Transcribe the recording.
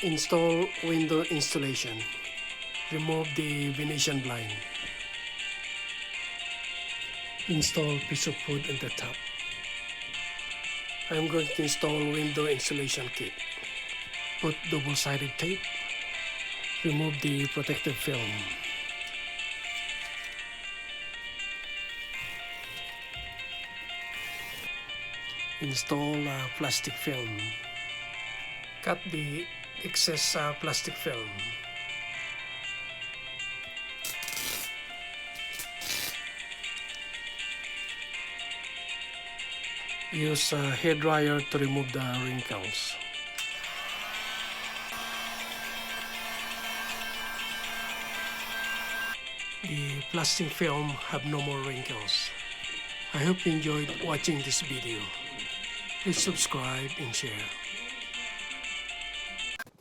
Install window installation. Remove the Venetian blind. Install piece of wood on the top. I'm going to install window insulation kit. Put double-sided tape. Remove the protective film. Install plastic film. Cut the excess plastic film. Use a hairdryer to remove the wrinkles. The plastic film have no more wrinkles. I hope you enjoyed watching this video. Please subscribe and share.